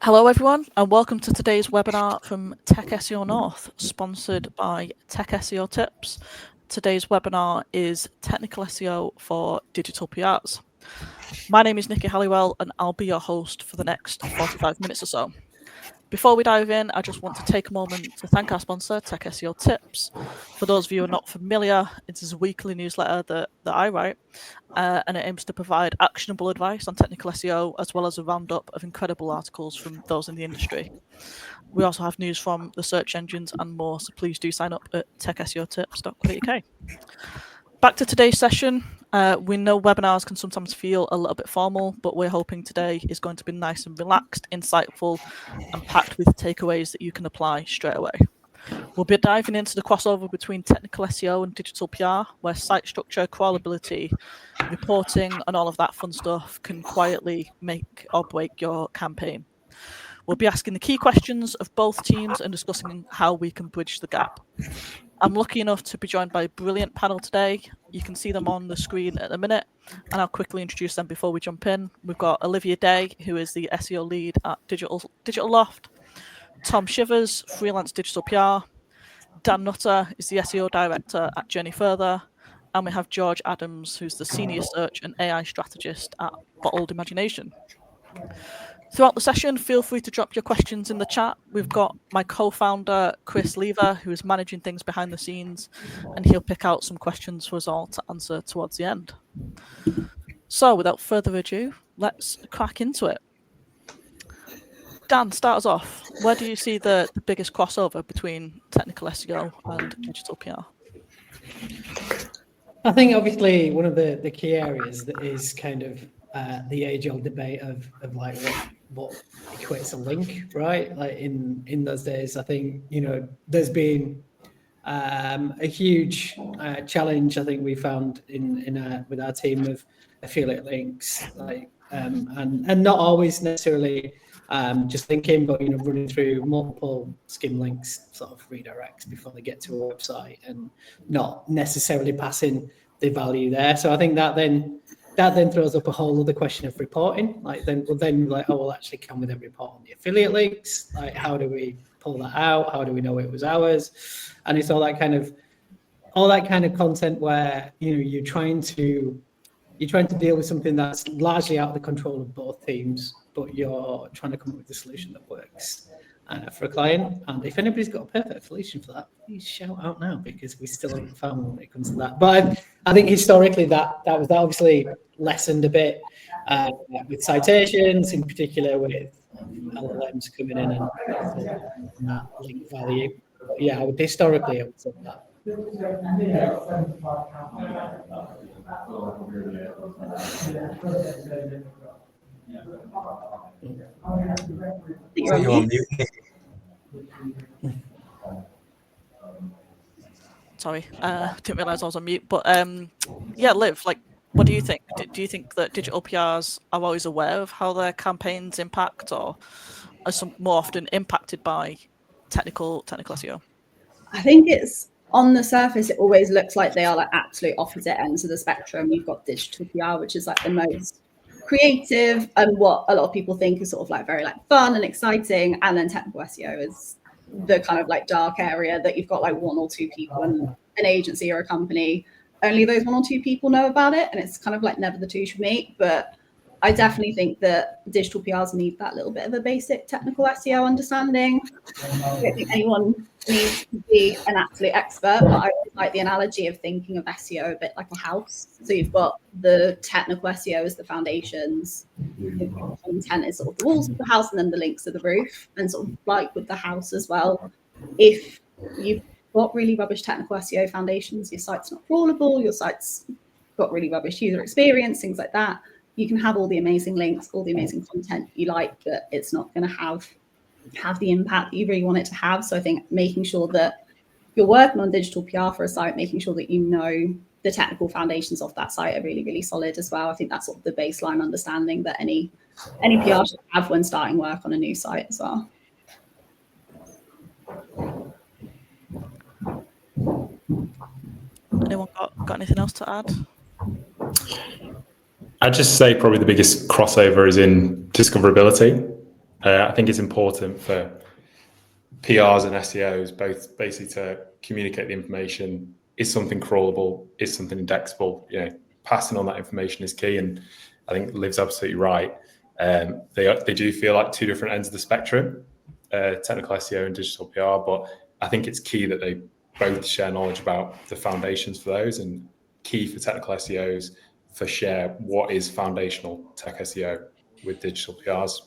Hello everyone, and welcome to today's webinar from TechSEO North, sponsored by TechSEO Tips. Today's webinar is Technical SEO for Digital PRs. My name is Nikki Halliwell, and I'll be your host for the next 45 minutes or so. Before we dive in, I just want to take a moment to thank our sponsor, TechSEO Tips. For those of you who are not familiar, it is a weekly newsletter that I write, and it aims to provide actionable advice on technical SEO, as well as a roundup of incredible articles from those in the industry. We also have news from the search engines and more, so please do sign up at techseotips.co.uk. Back to today's session. We know webinars can sometimes feel a little bit formal, but we're hoping today is going to be nice and relaxed, insightful, and packed with takeaways that you can apply straight away. We'll be diving into the crossover between technical SEO and digital PR, where site structure, crawlability, reporting, and all of that fun stuff can quietly make or break your campaign. We'll be asking the key questions of both teams and discussing how we can bridge the gap. I'm lucky enough to be joined by a brilliant panel today. You can see them on the screen at the minute, and I'll quickly introduce them before we jump in. We've got Olivia Day, who is the SEO lead at Digital Loft, Tom Shivers, freelance digital PR, Dan Nutter is the SEO director at Journey Further, and we have George Adams, who's the senior search and AI strategist at Bottled Imagination. Throughout the session, feel free to drop your questions in the chat. We've got my co-founder, Chris Lever, who is managing things behind the scenes, and he'll pick out some questions for us all to answer towards the end. So without further ado, let's crack into it. Dan, start us off. Where do you see the biggest crossover between technical SEO and digital PR? I think obviously one of the key areas that is kind of the age-old debate of like what equates a link, right? Like in those days, I think there's been a huge challenge. I think we found in with our team of affiliate links, like and not always necessarily just linking, but running through multiple skim links, sort of redirects before they get to a website, and not necessarily passing the value there. So I think that then throws up a whole other question of reporting. Like actually, can we then report on the affiliate links? Like, how do we pull that out? How do we know it was ours? And it's all that kind of content where you're trying to deal with something that's largely out of the control of both teams, but you're trying to come up with a solution that works for a client. And if anybody's got a perfect solution for that, please shout out now, because we still haven't found one when it comes to that. But I think historically that was obviously lessened a bit with citations, in particular with LLMs coming in and that link value. But yeah, I would say that. You're on mute. Sorry, didn't realise I was on mute. But yeah, Liv, like, what do you think? Do you think that digital PRs are always aware of how their campaigns impact, or are some more often impacted by technical SEO? I think it's on the surface, it always looks like they are like absolute opposite ends of the spectrum. You've got digital PR, which is like the most creative and what a lot of people think is sort of like very like fun and exciting, and then technical SEO is the kind of like dark area that you've got like one or two people in an agency or a company. Only those one or two people know about it, and it's kind of like never the two should meet. But I definitely think that digital PRs need that little bit of a basic technical SEO understanding. I don't think anyone needs to be an absolute expert, but I like the analogy of thinking of SEO a bit like a house. So you've got the technical SEO as the foundations, the content is sort of the walls of the house, and then the links are the roof. And sort of like with the house as well, if you've got really rubbish technical SEO foundations, your site's not crawlable, your site's got really rubbish user experience, things like that, you can have all the amazing links, all the amazing content you like, but it's not going to have the impact that you really want it to have. So I think making sure that you're working on digital PR for a site, making sure that you know the technical foundations of that site are really, really solid as well. I think that's sort of the baseline understanding that any PR should have when starting work on a new site as well. Anyone got anything else to add? I'd just say probably the biggest crossover is in discoverability. I think it's important for PRs and SEOs both basically to communicate the information. Is something crawlable? Is something indexable? Passing on that information is key. And I think Liv's absolutely right. They do feel like two different ends of the spectrum, technical SEO and digital PR. But I think it's key that they both share knowledge about the foundations for those, and key for technical SEOs for share what is foundational tech SEO with digital PRs.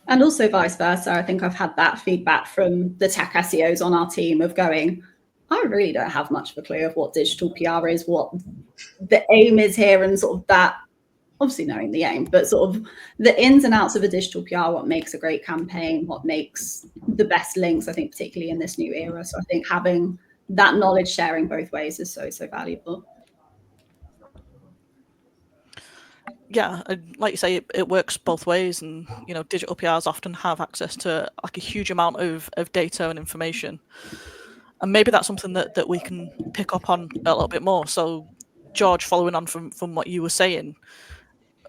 And also vice versa. I think I've had that feedback from the tech SEOs on our team of going, I really don't have much of a clue of what digital PR is, what the aim is here, and sort of that, obviously knowing the aim, but sort of the ins and outs of a digital PR, what makes a great campaign, what makes the best links, I think, particularly in this new era. So I think having that knowledge sharing both ways is so valuable. Yeah, like you say, it works both ways, and digital PRs often have access to like a huge amount of data and information, and maybe that's something that we can pick up on a little bit more. So, George, following on from what you were saying,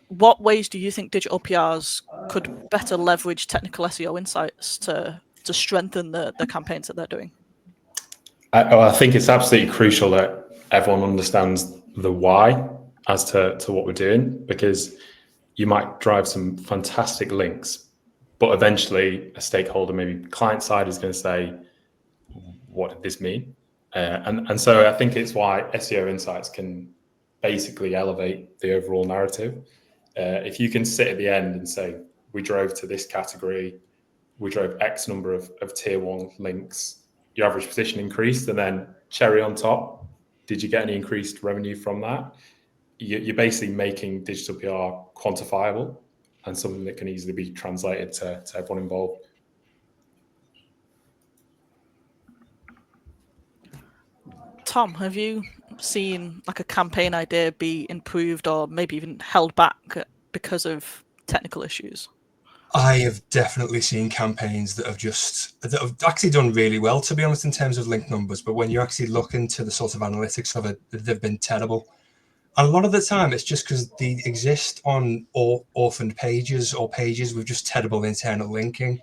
what ways do you think digital PRs could better leverage technical SEO insights to strengthen the campaigns that they're doing? I think it's absolutely crucial that everyone understands the why as to what we're doing, because you might drive some fantastic links, but eventually a stakeholder, maybe client side, is going to say, what did this mean? And so I think it's why SEO insights can basically elevate the overall narrative. If you can sit at the end and say, we drove to this category, we drove X number of tier 1 links, your average position increased, and then cherry on top, did you get any increased revenue from that? You're basically making digital PR quantifiable and something that can easily be translated to everyone involved. Tom, have you seen like a campaign idea be improved or maybe even held back because of technical issues? I have definitely seen campaigns that have actually done really well, to be honest, in terms of link numbers. But when you actually look into the sort of analytics of it, they've been terrible. And a lot of the time, it's just because they exist on orphaned pages or pages with just terrible internal linking.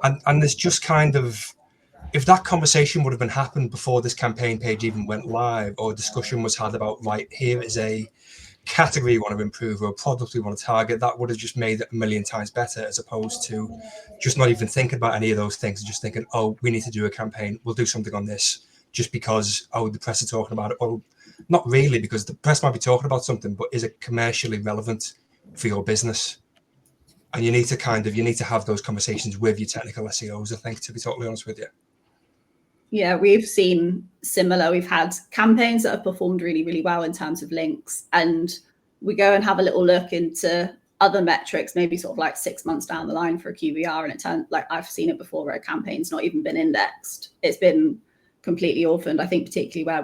And there's just kind of, if that conversation would have been happened before this campaign page even went live, or discussion was had about, right, here is a category you want to improve or a product we want to target, that would have just made it a million times better, as opposed to just not even thinking about any of those things and just thinking, oh, we need to do a campaign, we'll do something on this just because, oh, the press are talking about it. Well, not really, because the press might be talking about something, but is it commercially relevant for your business? And you need to have those conversations with your technical SEOs, I think, to be totally honest with you. Yeah, we've seen similar. We've had campaigns that have performed really, really well in terms of links, and we go and have a little look into other metrics, maybe sort of like 6 months down the line for a QBR, and it turned, like, I've seen it before where a campaign's not even been indexed. It's been completely orphaned. I think particularly where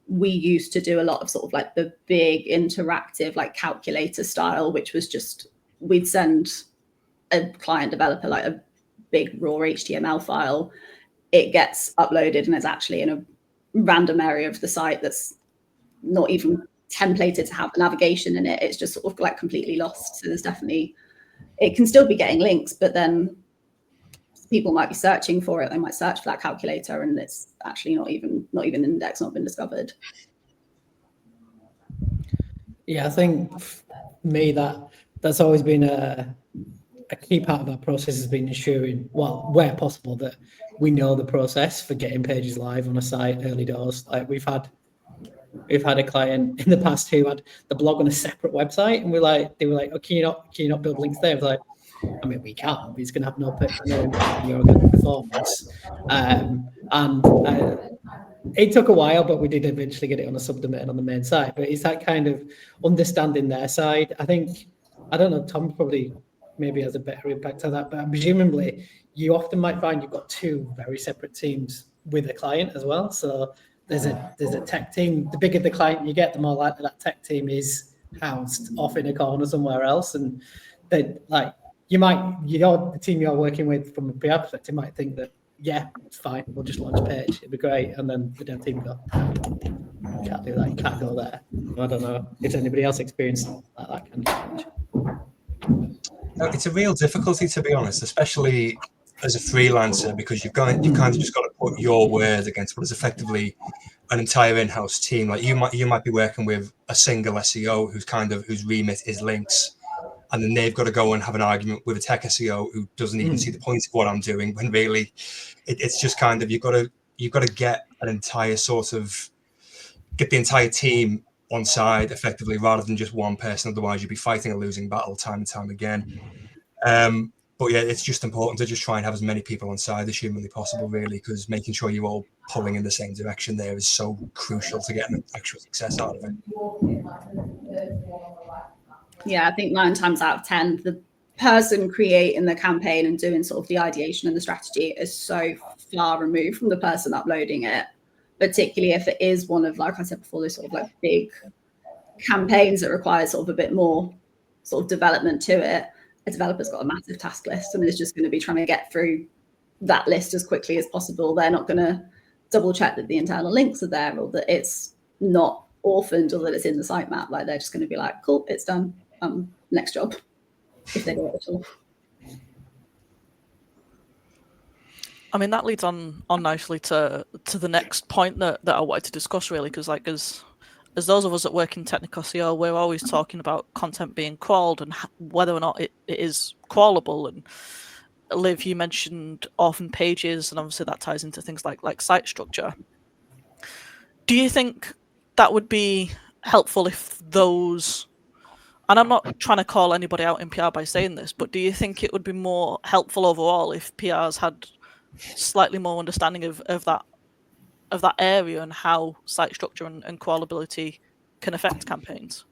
we used to do a lot of sort of like the big interactive, like calculator style, which was just, we'd send a client developer like a big raw HTML file. It gets uploaded and it's actually in a random area of the site that's not even templated to have navigation in it. It's just sort of like completely lost. So there's definitely, it can still be getting links, but then people might be searching for it. They might search for that calculator and it's actually not even indexed, not been discovered. Yeah, I think for me that's always been a key part of our process, has been ensuring, well, where possible, that we know the process for getting pages live on a site early doors. Like we've had a client in the past who had the blog on a separate website, and they were like, oh, can you not build links there? I was like, I mean, we can, but it's going to have no impact on your organic performance. It took a while, but we did eventually get it on a subdomain on the main site. But it's that kind of understanding their side. I don't know, Tom probably maybe has a better impact on that, but presumably you often might find you've got two very separate teams with a client as well. So there's a tech team. The bigger the client you get, the more likely that tech team is housed off in a corner somewhere else. And then, like, the team you're working with from a PR perspective might think that, yeah, it's fine, we'll just launch a page, it'd be great. And then the dev team go, can't do that, you can't go there. I don't know if anybody else experienced that kind of challenge. It's a real difficulty, to be honest, especially as a freelancer, because you've kind of just got to put your word against what is effectively an entire in-house team. Like you might be working with a single SEO whose remit is links, and then they've got to go and have an argument with a tech SEO who doesn't even see the point of what I'm doing, when really it's just kind of you've got to get an entire get the entire team on side effectively, rather than just one person. Otherwise, you'd be fighting a losing battle time and time again. But yeah, it's just important to just try and have as many people on side as humanly possible, really, because making sure you're all pulling in the same direction there is so crucial to getting actual success out of it. Yeah, I think 9 times out of 10, the person creating the campaign and doing sort of the ideation and the strategy is so far removed from the person uploading it, particularly if it is one of, like I said before, those sort of like big campaigns that require sort of a bit more sort of development to it. A developer's got a massive task list and is just going to be trying to get through that list as quickly as possible. They're not going to double check that the internal links are there, or that it's not orphaned, or that it's in the sitemap. Like, they're just going to be like, cool, it's done. Next job, if they do it at all. I mean, that leads on nicely to the next point that I wanted to discuss, really, because like as those of us that work in technical SEO, we're always talking about content being crawled and whether or not it is crawlable. And Liv, you mentioned orphan pages, and obviously that ties into things like site structure. Do you think that would be helpful if those, and I'm not trying to call anybody out in PR by saying this, but do you think it would be more helpful overall if PRs had slightly more understanding of that area and how site structure and crawlability can affect campaigns?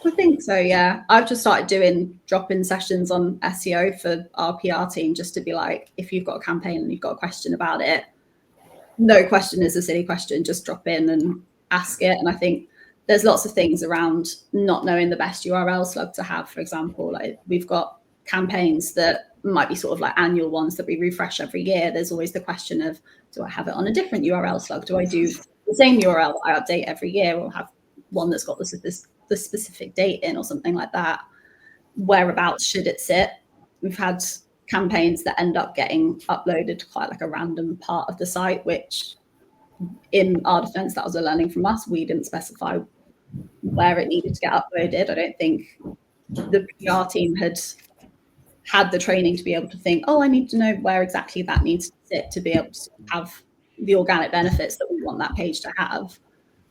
I think so, yeah. I've just started doing drop-in sessions on SEO for our PR team, just to be like, if you've got a campaign and you've got a question about it, no question is a silly question, just drop in and ask it. And I think there's lots of things around not knowing the best URL slug to have. For example, like we've got campaigns that might be sort of like annual ones that we refresh every year. There's always the question of, do I have it on a different URL slug? Do I do the same URL that I update every year, or have one that's got the specific date in, or something like that? Whereabouts should it sit? We've had campaigns that end up getting uploaded to quite like a random part of the site, which in our defense, that was a learning from us. We didn't specify where it needed to get uploaded. I don't think the PR team had the training to be able to think, oh, I need to know where exactly that needs to sit to be able to have the organic benefits that we want that page to have.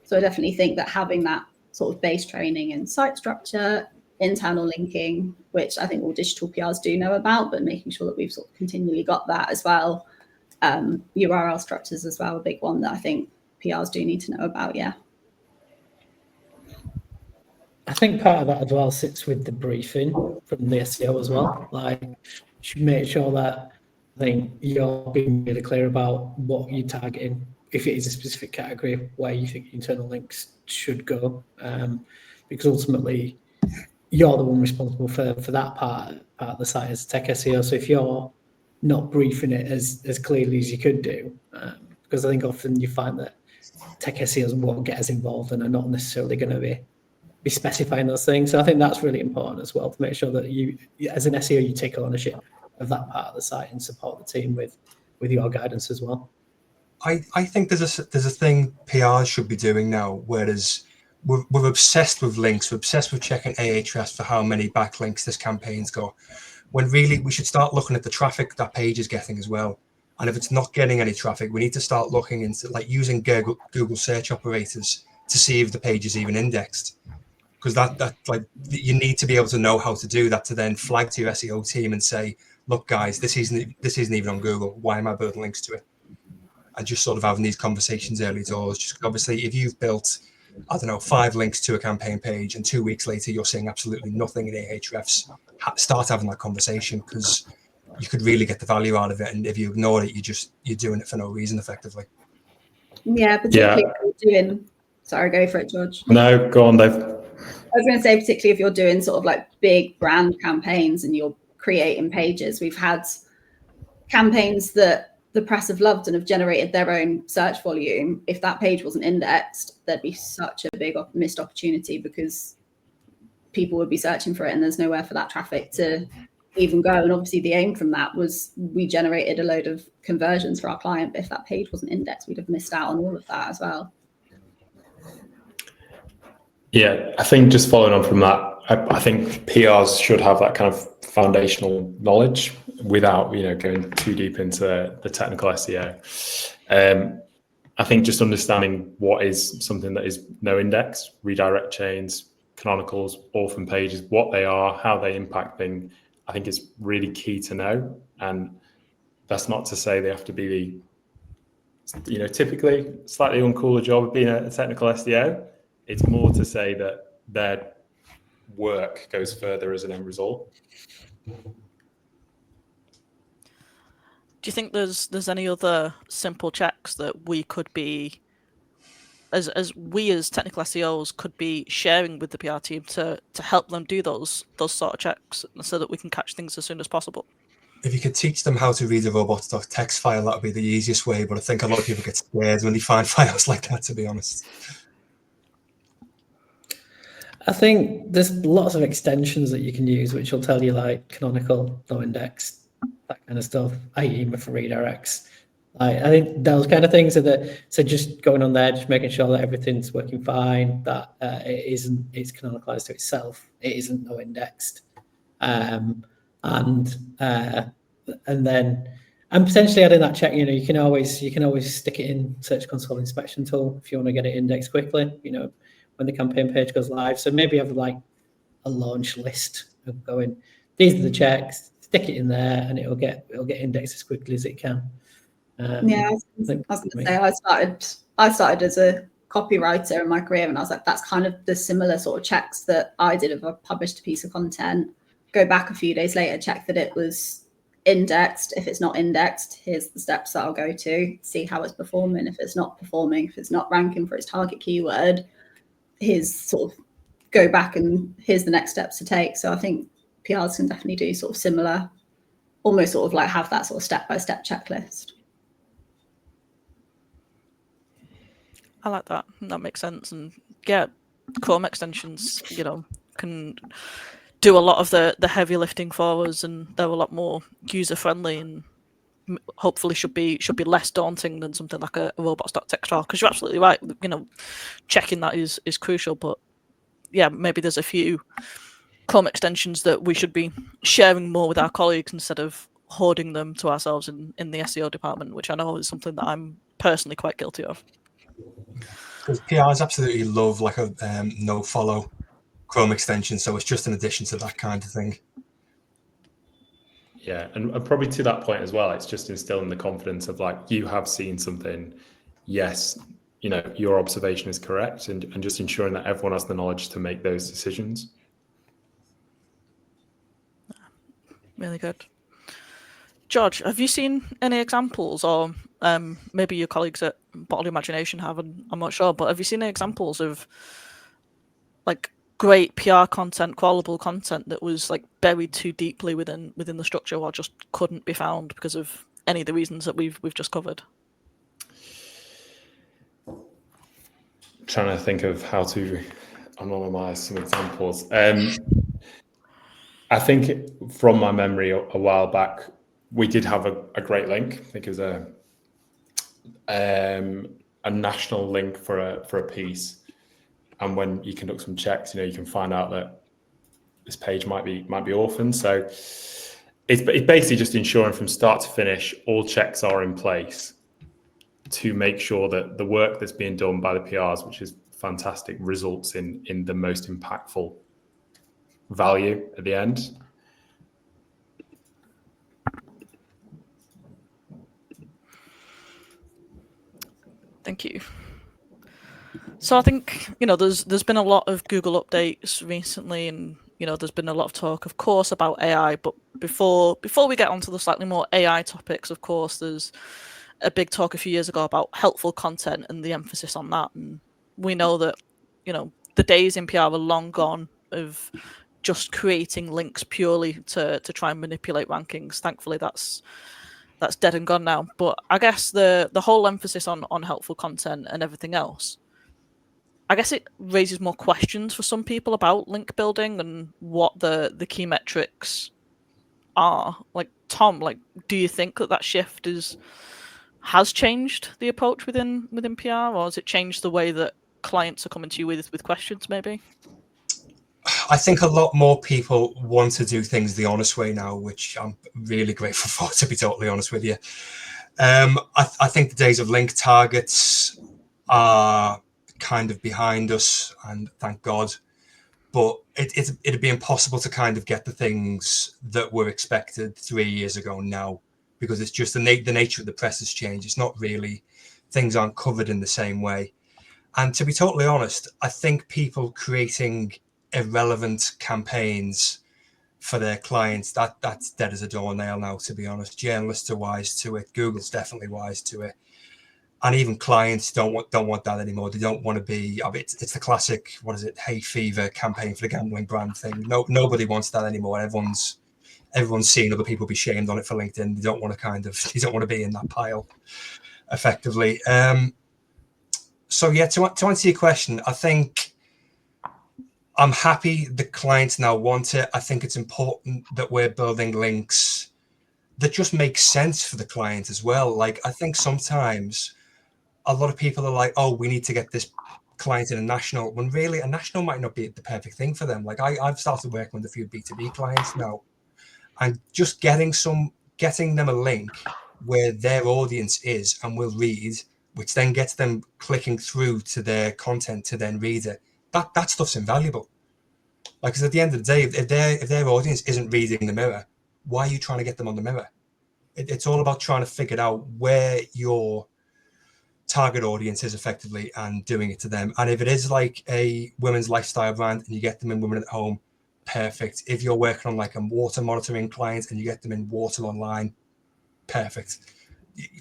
So I definitely think that having that sort of base training in site structure, internal linking, which I think all digital PRs do know about, but making sure that we've sort of continually got that as well. URL structures as well, a big one that I think PRs do need to know about, yeah. I think part of that as well sits with the briefing from the SEO as well. Like, you should make sure that I think you're being really clear about what you're targeting. If it is a specific category, where you think internal links should go, because ultimately you're the one responsible for that part of the site as tech SEO. So if you're not briefing it as clearly as you could do, because I think often you find that tech SEOs won't get as involved and are not necessarily going to be specifying those things. So I think that's really important as well, to make sure that you, as an SEO, you take ownership of that part of the site and support the team with your guidance as well. I think there's a thing PRs should be doing now, whereas we're obsessed with links, we're obsessed with checking Ahrefs for how many backlinks this campaign's got, when really we should start looking at the traffic that page is getting as well. And if it's not getting any traffic, we need to start looking into like using Google search operators to see if the page is even indexed. Because that like you need to be able to know how to do that, to then flag to your SEO team and say, look guys, this isn't even on Google. Why am I building links to it? And just sort of having these conversations early doors. Just obviously, if you've built, I don't know, 5 links to a campaign page and 2 weeks later you're seeing absolutely nothing in Ahrefs, start having that conversation, because you could really get the value out of it. And if you ignore it, you're doing it for no reason, effectively. Yeah, particularly if you're doing, sorry, go for it, George. No, go on, Dave. I was going to say, particularly if you're doing sort of like big brand campaigns and you're creating pages, we've had campaigns that the press have loved and have generated their own search volume. If that page wasn't indexed, there'd be such a big missed opportunity, because people would be searching for it and there's nowhere for that traffic to even go. And obviously the aim from that was we generated a load of conversions for our client. But if that page wasn't indexed, we'd have missed out on all of that as well. Yeah, I think just following on from that, I think PRs should have that kind of foundational knowledge without, going too deep into the technical SEO. I think just understanding what is something that is no index, redirect chains, canonicals, orphan pages, what they are, how they impact things, I think is really key to know. And that's not to say they have to be the, typically slightly uncooler job of being a technical SEO. It's more to say that their work goes further as an end result. Do you think there's any other simple checks that we could be, as we as technical SEOs could be sharing with the PR team to help them do those sort of checks so that we can catch things as soon as possible? If you could teach them how to read a robots.txt file, that would be the easiest way. But I think a lot of people get scared when they find files like that, to be honest. I think there's lots of extensions that you can use, which will tell you like canonical, no index, that kind of stuff, i.e. for redirects. I think those kind of things so just going on there, just making sure that everything's working fine, that it's canonicalized to itself, it isn't no indexed. And potentially adding that check, you can always stick it in Search Console inspection tool if you want to get it indexed quickly, when the campaign page goes live. So maybe have like a launch list of going, these are the checks, stick it in there, and it'll get indexed as quickly as it can. I was going to say, I started as a copywriter in my career, and I was like, that's kind of the similar sort of checks that I did if I published a piece of content. Go back a few days later, check that it was indexed. If it's not indexed, here's the steps that I'll go to, see how it's performing. If it's not performing, if it's not ranking for its target keyword, here's sort of go back and here's the next steps to take. So I think PRs can definitely do sort of similar, almost sort of like have that sort of step-by-step checklist. I like that. That makes sense. And yeah, Chrome extensions, can do a lot of the heavy lifting for us, and they're a lot more user friendly and hopefully should be less daunting than something like a robots.txt file. Because you're absolutely right. Checking that is crucial. But yeah, maybe there's a few Chrome extensions that we should be sharing more with our colleagues instead of hoarding them to ourselves in the SEO department, which I know is something that I'm personally quite guilty of. Because PRs absolutely love like a no follow Chrome extension, so it's just an addition to that kind of thing. Yeah, and probably to that point as well, it's just instilling the confidence of like, you have seen something, yes, your observation is correct, and just ensuring that everyone has the knowledge to make those decisions. Really good. George, have you seen any examples, or maybe your colleagues at Bottle Imagination have, and I'm not sure, but have you seen any examples of like great PR content, crawlable content that was like buried too deeply within the structure, or just couldn't be found because of any of the reasons that we've just covered? Trying to think of how to anonymize some examples. I think from my memory a while back, we did have a great link. I think it was a national link for a piece. And when you conduct some checks, you can find out that this page might be orphaned. So it's basically just ensuring from start to finish, all checks are in place to make sure that the work that's being done by the PRs, which is fantastic, results in the most impactful value at the end. Thank you. So I think, there's been a lot of Google updates recently, and, there's been a lot of talk, of course, about AI. But before we get onto the slightly more AI topics, of course, there's a big talk a few years ago about helpful content and the emphasis on that. And we know that, the days in PR are long gone of just creating links purely to try and manipulate rankings. Thankfully, that's dead and gone now. But I guess the whole emphasis on helpful content and everything else, I guess it raises more questions for some people about link building and what the key metrics are. Like Tom, like, do you think that shift has changed the approach within PR, or has it changed the way that clients are coming to you with questions? Maybe. I think a lot more people want to do things the honest way now, which I'm really grateful for, to be totally honest with you. I think the days of link targets are kind of behind us, and thank God. But it'd be impossible to kind of get the things that were expected 3 years ago now, because it's just the nature of the press has changed. It's not really, things aren't covered in the same way. And to be totally honest, I think people creating irrelevant campaigns for their clients, that's dead as a doornail now, to be honest. Journalists are wise to it. Google's definitely wise to it. And even clients don't want that anymore. They don't want to be, I mean, it's the classic, what is it, hay fever campaign for the gambling brand thing. Nobody wants that anymore. Everyone's seeing other people be shamed on it for LinkedIn. They don't want to be in that pile, effectively. So yeah, to answer your question, I think I'm happy the clients now want it. I think it's important that we're building links that just make sense for the client as well. Like, I think sometimes a lot of people are like, oh, we need to get this client in a national, when really a national might not be the perfect thing for them. Like I've started working with a few B2B clients now, and just getting them a link where their audience is and will read, which then gets them clicking through to their content to then read it. That stuff's invaluable. Like, because at the end of the day, if their audience isn't reading the Mirror, why are you trying to get them on the Mirror? It's all about trying to figure out where your target audience is effectively and doing it to them. And if it is like a women's lifestyle brand and you get them in Women at Home, perfect. If you're working on like a water monitoring client and you get them in Water Online, perfect.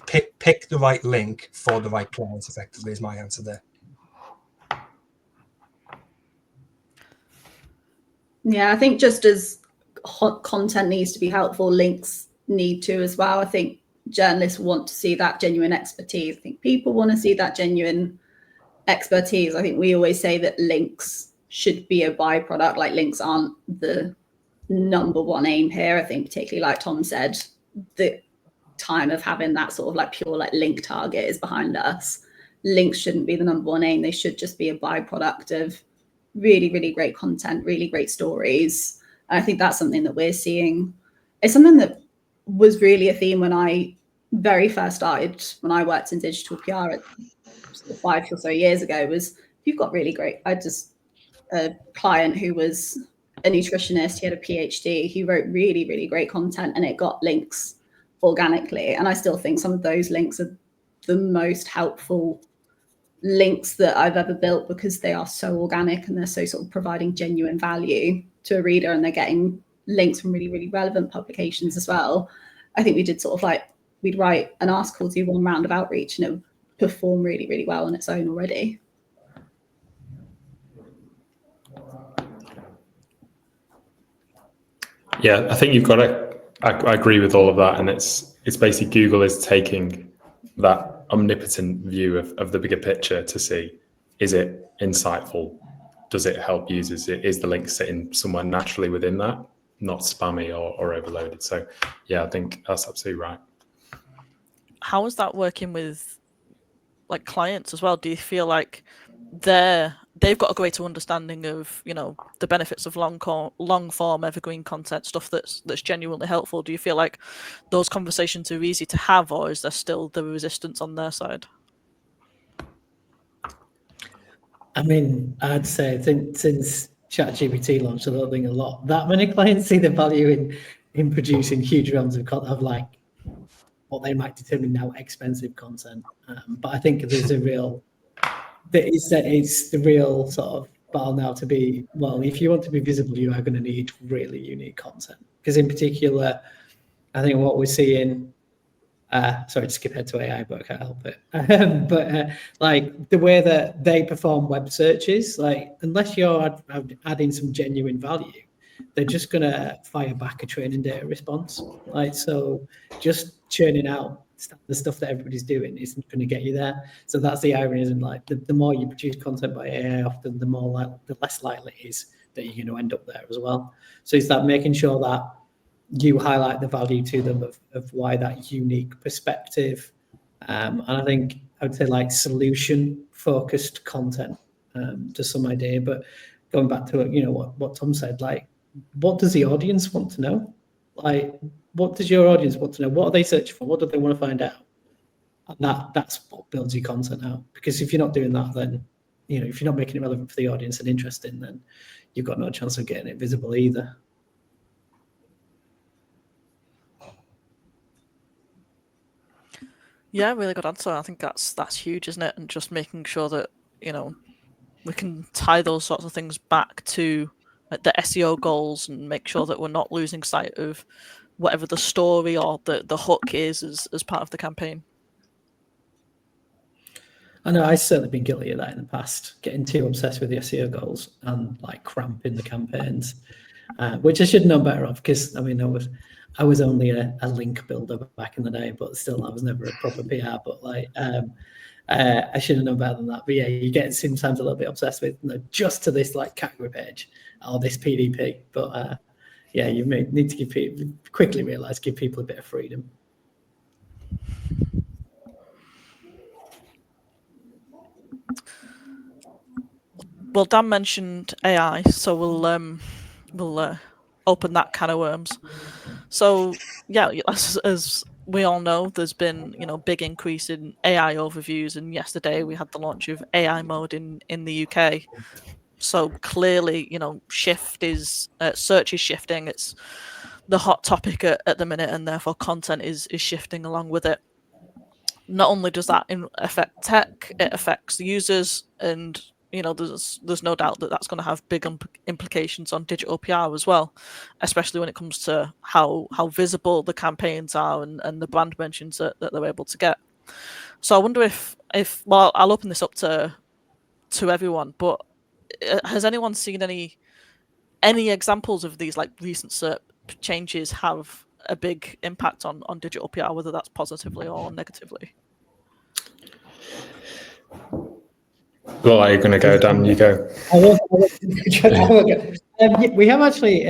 Pick the right link for the right clients effectively is my answer there. Yeah, I think just as content needs to be helpful, links need to as well. I think journalists want to see that genuine expertise. I think people want to see that genuine expertise. I think we always say that links should be a byproduct. Like, links aren't the number one aim here. I think particularly like Tom said, the time of having that sort of like pure like link target is behind us. Links shouldn't be the number one aim. They should just be a byproduct of really, really great content, really great stories. And I think that's something that we're seeing. It's something that was really a theme when I very first started, when I worked in digital PR 5 or so years ago, was you've got really great, I just, a client who was a nutritionist, he had a PhD, he wrote really, really great content and it got links organically. And I still think some of those links are the most helpful links that I've ever built, because they are so organic and they're so sort of providing genuine value to a reader, and they're getting links from really, really relevant publications as well. I think we did sort of like, we'd write an article, do one round of outreach, and it would perform really, really well on its own already. Yeah, I think you've got to, I agree with all of that. And it's basically Google is taking that omnipotent view of the bigger picture to see, is it insightful? Does it help users? Is the link sitting somewhere naturally within that, not spammy or overloaded? So yeah, I think that's absolutely right. How is that working with like clients as well? Do you feel like they've got a greater understanding of, you know, the benefits of long form evergreen content, stuff that's genuinely helpful? Do you feel like those conversations are easy to have, or is there still the resistance on their side? I mean, I'd say since ChatGPT launched, I don't think that many clients see the value in producing huge runs of like what they might determine now expensive content. But I think there's it's the real sort of battle now to be, well, if you want to be visible, you are going to need really unique content. Because in particular, I think what we're seeing, sorry to skip ahead to AI, but I can't help it. Like the way that they perform web searches, like unless you're adding some genuine value, they're just going to fire back a training data response. Like, so just churning out the stuff that everybody's doing isn't going to get you there. So that's the irony, isn't it? Like the more you produce content by AI, often the less likely it is that you're going to end up there as well. So it's that making sure that you highlight the value to them of why that unique perspective. And I think I would say like solution focused content to some idea, but going back to what Tom said, like what does the audience want to know? Like what does your audience want to know? What are they searching for? What do they want to find out? And that's what builds your content out. Because if you're not doing that, then if you're not making it relevant for the audience and interesting, then you've got no chance of getting it visible either. Yeah, really good answer. I think that's huge, isn't it? And just making sure that we can tie those sorts of things back to the SEO goals and make sure that we're not losing sight of whatever the story or the hook is as part of the campaign. I know I've certainly been guilty of that in the past, getting too obsessed with the SEO goals and like cramping the campaigns, which I should know better of, because I mean I was only a link builder back in the day, but still I was never a proper PR. But like I should have known better than that. But yeah, you get sometimes a little bit obsessed with just to this like category page or this PDP. But yeah, you may need to give people give people a bit of freedom. Well, Dan mentioned AI, so we'll open that can of worms. So yeah, as we all know, there's been big increase in AI overviews, and yesterday we had the launch of AI mode in the UK. So clearly, search is shifting. It's the hot topic at the minute, and therefore content is shifting along with it. Not only does that affect tech, it affects the users, and there's no doubt that that's going to have big implications on digital PR as well, especially when it comes to how visible the campaigns are and the brand mentions that they're able to get. So I wonder if well, I'll open this up to everyone, but has anyone seen any examples of these like recent SERP changes have a big impact on digital PR, whether that's positively or negatively? Well, are you going to go, Dan? You go. We have actually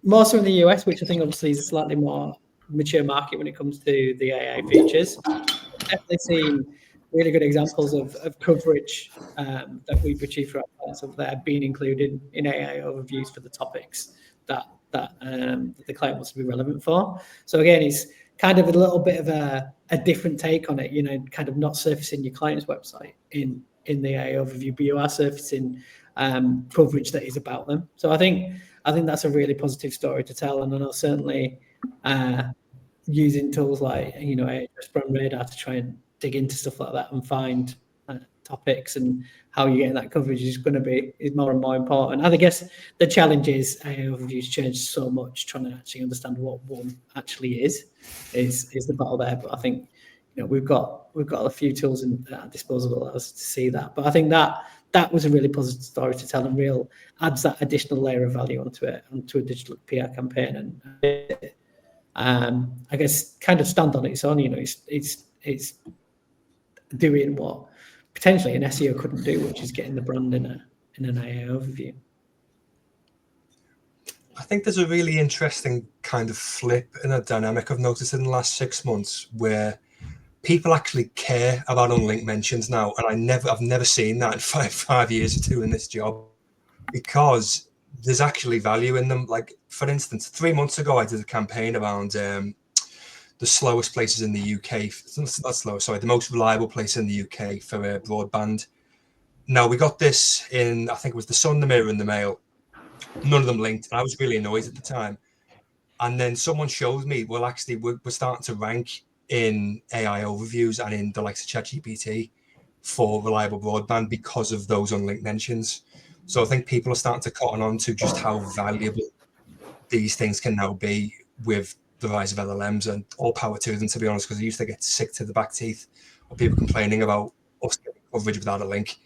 more so in the US, which I think obviously is a slightly more mature market when it comes to the AI features. Definitely seen really good examples of coverage that we've achieved for our clients of that being included in AI overviews for the topics that the client wants to be relevant for. So again, it's kind of a little bit of a different take on it, kind of not surfacing your client's website in the AI overview, but you are surfacing coverage that is about them. So I think that's a really positive story to tell, and I know certainly using tools like Ahrefs Brand Radar to try and dig into stuff like that and find topics and how you're getting that coverage is more and more important. And I guess the challenge is AI overviews change so much. Trying to actually understand what one actually is the battle there. But I think we've got a few tools at our disposal that allow us to see that. But I think that was a really positive story to tell, and adds that additional layer of value onto a digital PR campaign, and I guess kind of stand on its own. It's doing what potentially an SEO couldn't do, which is getting the brand in an AI overview. I think there's a really interesting kind of flip in a dynamic I've noticed in the last 6 months where people actually care about unlinked mentions now, and I've never seen that in five years of doing this job, because there's actually value in them. Like for instance, 3 months ago, I did a campaign around the slowest places in the UK. The most reliable place in the UK for broadband. Now we got this in, I think it was the Sun, the Mirror, and the Mail. None of them linked, and I was really annoyed at the time. And then someone showed me, well, actually, we're starting to rank in AI overviews and in the likes of ChatGPT for reliable broadband because of those unlinked mentions. So I think people are starting to cotton on to just how valuable these things can now be with the rise of LLMs, and all power to them, to be honest, because I used to get sick to the back teeth of people complaining about us getting coverage without a link,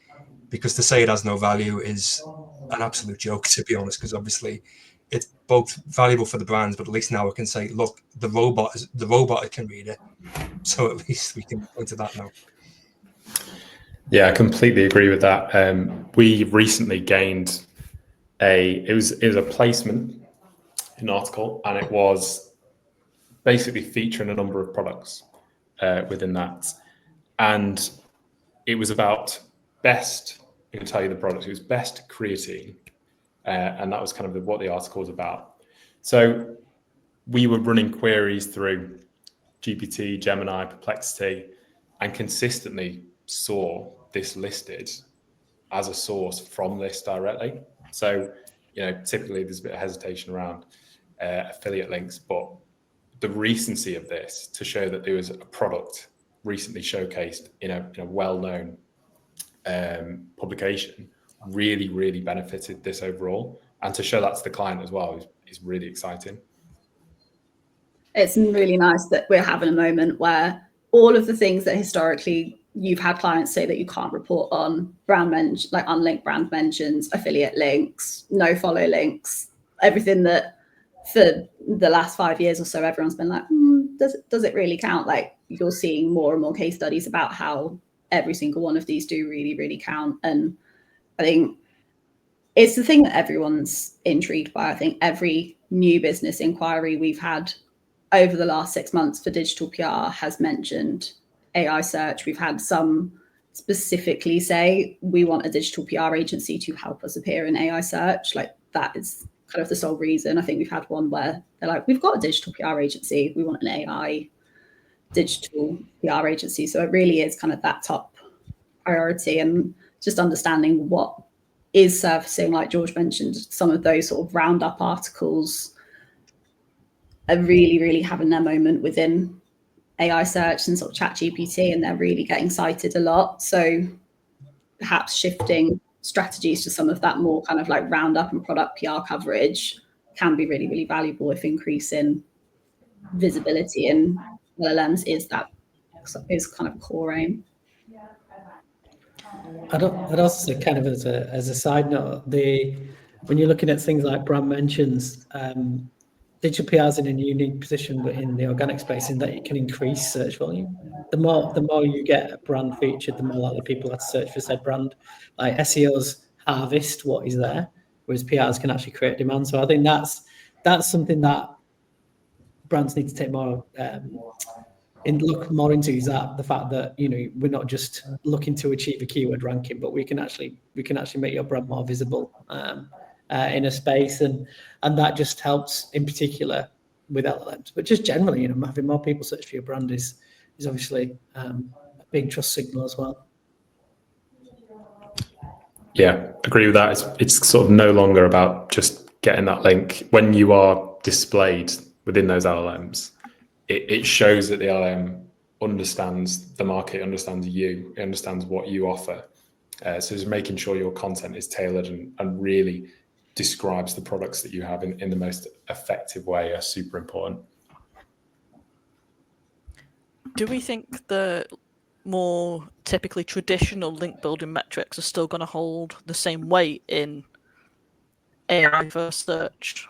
because to say it has no value is an absolute joke, to be honest, because obviously it's both valuable for the brands, but at least now I can say, look, the robot can read it, so at least we can point to that now. Yeah, I completely agree with that. We recently gained it was a placement an article, and it was basically featuring a number of products within that. And it was about best, I can tell you the product, it was best creatine. And that was kind of what the article was about. So we were running queries through GPT, Gemini, Perplexity, and consistently saw this listed as a source from this directly. So, typically there's a bit of hesitation around affiliate links, but the recency of this to show that there was a product recently showcased in a well-known publication really, really benefited this overall. And to show that to the client as well is really exciting. It's really nice that we're having a moment where all of the things that historically you've had clients say that you can't report on, like unlinked brand mentions, affiliate links, no follow links, everything that for the last 5 years or so, everyone's been like, does it really count? Like, you're seeing more and more case studies about how every single one of these do really, really count. And I think it's the thing that everyone's intrigued by. I think every new business inquiry we've had over the last 6 months for digital PR has mentioned AI search. We've had some specifically say, we want a digital PR agency to help us appear in AI search. Like, that is kind of the sole reason. I think we've had one where they're like, we've got a digital PR agency, we want an AI digital PR agency. So it really is kind of that top priority, and just understanding what is surfacing, like George mentioned, some of those sort of roundup articles are really, really having their moment within AI search and sort of ChatGPT, and they're really getting cited a lot. So perhaps shifting strategies to some of that more kind of like roundup and product PR coverage can be really, really valuable if increasing visibility in LLMs is kind of a core aim. I'd also say, kind of as a side note, when you're looking at things like brand mentions, digital PR is in a unique position in the organic space in that it can increase search volume. The more you get a brand featured, the more likely people are to search for said brand. Like, SEOs harvest what is there, whereas PRs can actually create demand. So I think that's something that brands need to take more look more into, is that the fact that we're not just looking to achieve a keyword ranking, but we can actually make your brand more visible in a space, and that just helps in particular with LLMs, but just generally, having more people search for your brand is obviously a big trust signal as well. Yeah, agree with that. It's sort of no longer about just getting that link. When you are displayed within those LLMs, it shows that the LLM understands the market, understands you, understands what you offer. So just making sure your content is tailored and really describes the products that you have in the most effective way are super important. Do we think the more typically traditional link building metrics are still going to hold the same weight in AI first search?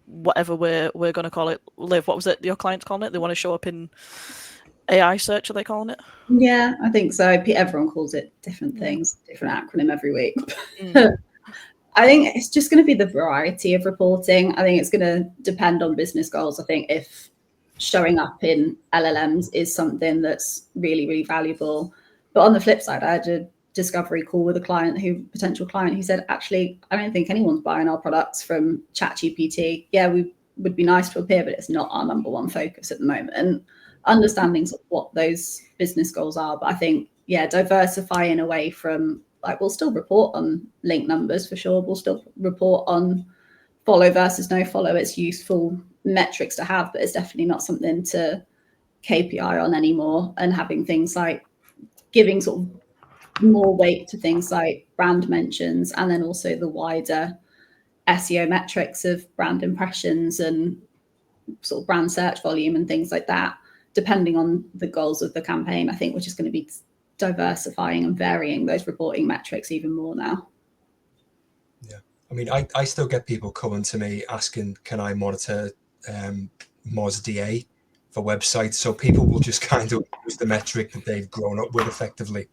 Whatever we're going to call it. Liv, what was it your clients calling it? They want to show up in AI search, are they calling it? Yeah, I think so. Everyone calls it different things, different acronym every week. I think it's just going to be the variety of reporting. I think it's going to depend on business goals. I think if showing up in LLMs is something that's really, really valuable. But on the flip side, I had a discovery call with a potential client who said, actually, I don't think anyone's buying our products from ChatGPT. Yeah, we would be nice to appear, but it's not our number one focus at the moment. And understanding sort of what those business goals are. But I think, diversifying away from, like, we'll still report on link numbers for sure. We'll still report on follow versus no follow. It's useful metrics to have, but it's definitely not something to KPI on anymore. And having things like giving sort of more weight to things like brand mentions, and then also the wider SEO metrics of brand impressions and sort of brand search volume and things like that, depending on the goals of the campaign. I think we're just going to be diversifying and varying those reporting metrics even more now. Yeah, I mean, I still get people coming to me asking, can I monitor Moz DA for websites? So people will just kind of use the metric that they've grown up with effectively.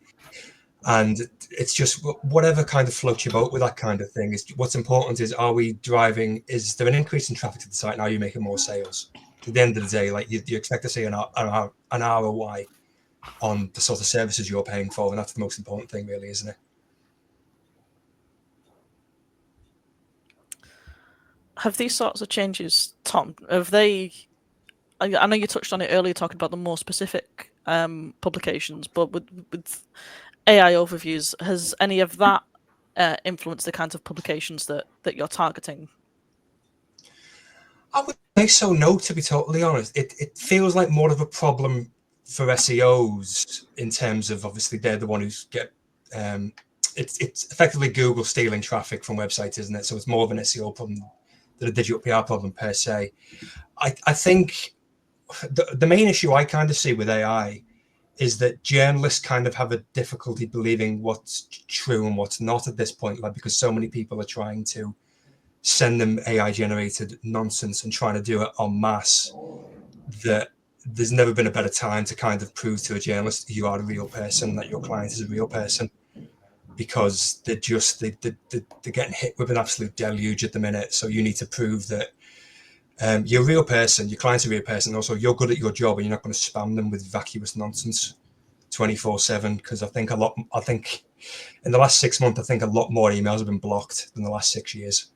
And it's just whatever kind of floats your boat with that kind of thing. Is what's important is, are we driving? Is there an increase in traffic to the site? And are you making more sales? At the end of the day, like you expect to see an ROI on the sort of services you're paying for, and that's the most important thing, really, isn't it? Have these sorts of changes, Tom, have they, I know you touched on it earlier talking about the more specific publications, but with AI overviews, has any of that influenced the kinds of publications that you're targeting? I would say so, no, to be totally honest. It feels like more of a problem for SEOs in terms of, obviously, they're the one who's get, it's effectively Google stealing traffic from websites, isn't it? So it's more of an SEO problem than a digital PR problem per se. I think the main issue I kind of see with AI is that journalists kind of have a difficulty believing what's true and what's not at this point, like, because so many people are trying to send them AI generated nonsense and trying to do it en masse, that there's never been a better time to kind of prove to a journalist you are a real person, that your client is a real person, because they're getting hit with an absolute deluge at the minute. So you need to prove that you're a real person, your client's a real person, also you're good at your job, and you're not going to spam them with vacuous nonsense 24/7. Because I think in the last 6 months, I think a lot more emails have been blocked than the last 6 years.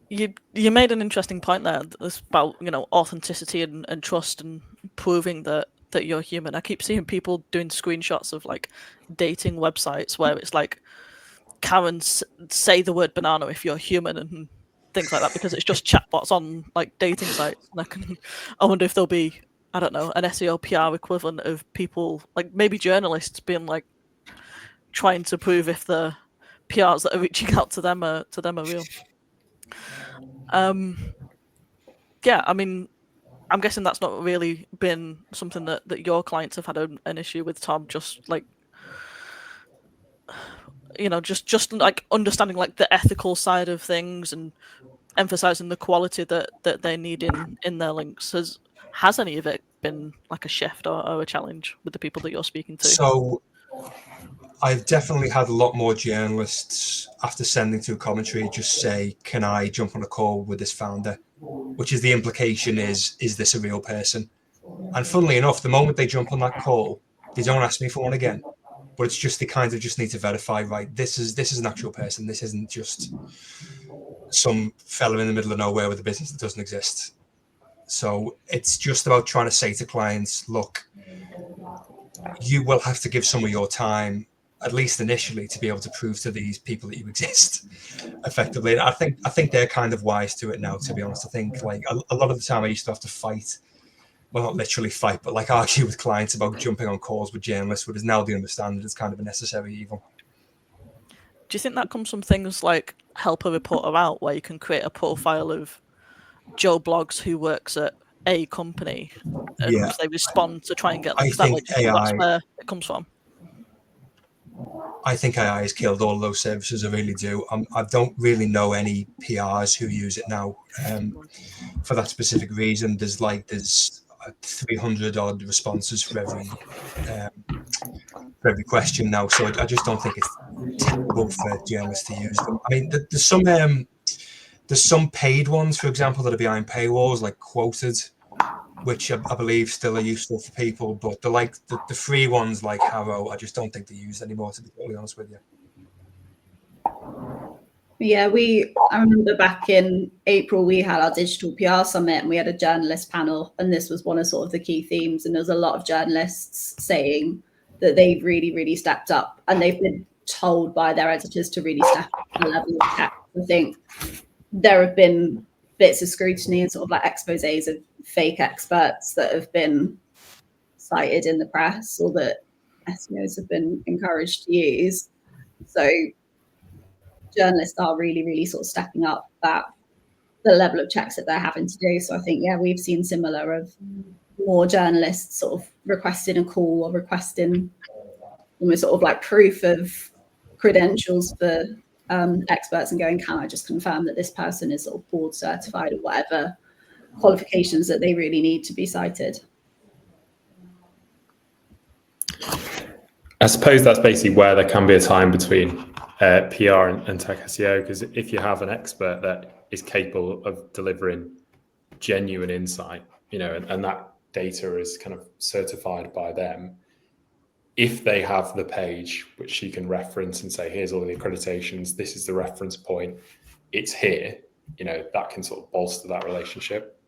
You made an interesting point there about, you know, authenticity and trust and proving that you're human. I keep seeing people doing screenshots of like dating websites where it's like, Karen, say the word banana if you're human and things like that, because it's just chatbots on like dating sites. And I wonder if there'll be, I don't know, an SEO PR equivalent of people, like maybe journalists being like trying to prove if the PRs that are reaching out to them are real. Yeah, I mean, I'm guessing that's not really been something that your clients have had an issue with, Tom. Just like, you know, just like understanding like the ethical side of things and emphasizing the quality that they need in their links. Has any of it been like a shift or a challenge with the people that you're speaking to? So I've definitely had a lot more journalists, after sending through commentary, just say, can I jump on a call with this founder? Which is the implication is this a real person? And funnily enough, the moment they jump on that call, they don't ask me for one again. But it's just, they kind of just need to verify, right, this is an actual person. This isn't just some fella in the middle of nowhere with a business that doesn't exist. So it's just about trying to say to clients, look, you will have to give some of your time, at least initially, to be able to prove to these people that you exist effectively. And I think they're kind of wise to it now, to be honest. I think like a lot of the time I used to have to fight, well, not literally fight, but like argue with clients about jumping on calls with journalists, whereas now they understand that it's kind of a necessary evil. Do you think that comes from things like Help a Reporter Out, where you can create a profile of Joe Blogs who works at a company and they respond to try and get links that way? Do you think that's where it comes from? I think AI has killed all of those services. I really do. I don't really know any PRs who use it now for that specific reason. There's 300 odd responses for every question now, so I just don't think it's tenable for journalists to use them. I mean, there's some paid ones, for example, that are behind paywalls, like Quoted, which I believe still are useful for people, but the free ones like Harrow, I just don't think they're used anymore, to be totally honest with you. Yeah, I remember back in April, we had our digital PR summit and we had a journalist panel, and this was one of sort of the key themes. And there was a lot of journalists saying that they've really, really stepped up, and they've been told by their editors to really step up the level of tech. I think there have been bits of scrutiny and sort of like exposés of fake experts that have been cited in the press, or that SEOs have been encouraged to use. So journalists are really, really sort of stepping up the level of checks that they're having to do. So I think, yeah, we've seen similar of more journalists sort of requesting a call or requesting almost sort of like proof of credentials for experts, and going, can I just confirm that this person is sort of board certified, or whatever qualifications that they really need to be cited. I suppose that's basically where there can be a time between PR and tech SEO, because if you have an expert that is capable of delivering genuine insight, and that data is kind of certified by them, if they have the page which you can reference and say, here's all the accreditations, this is the reference point, it's here, that can sort of bolster that relationship.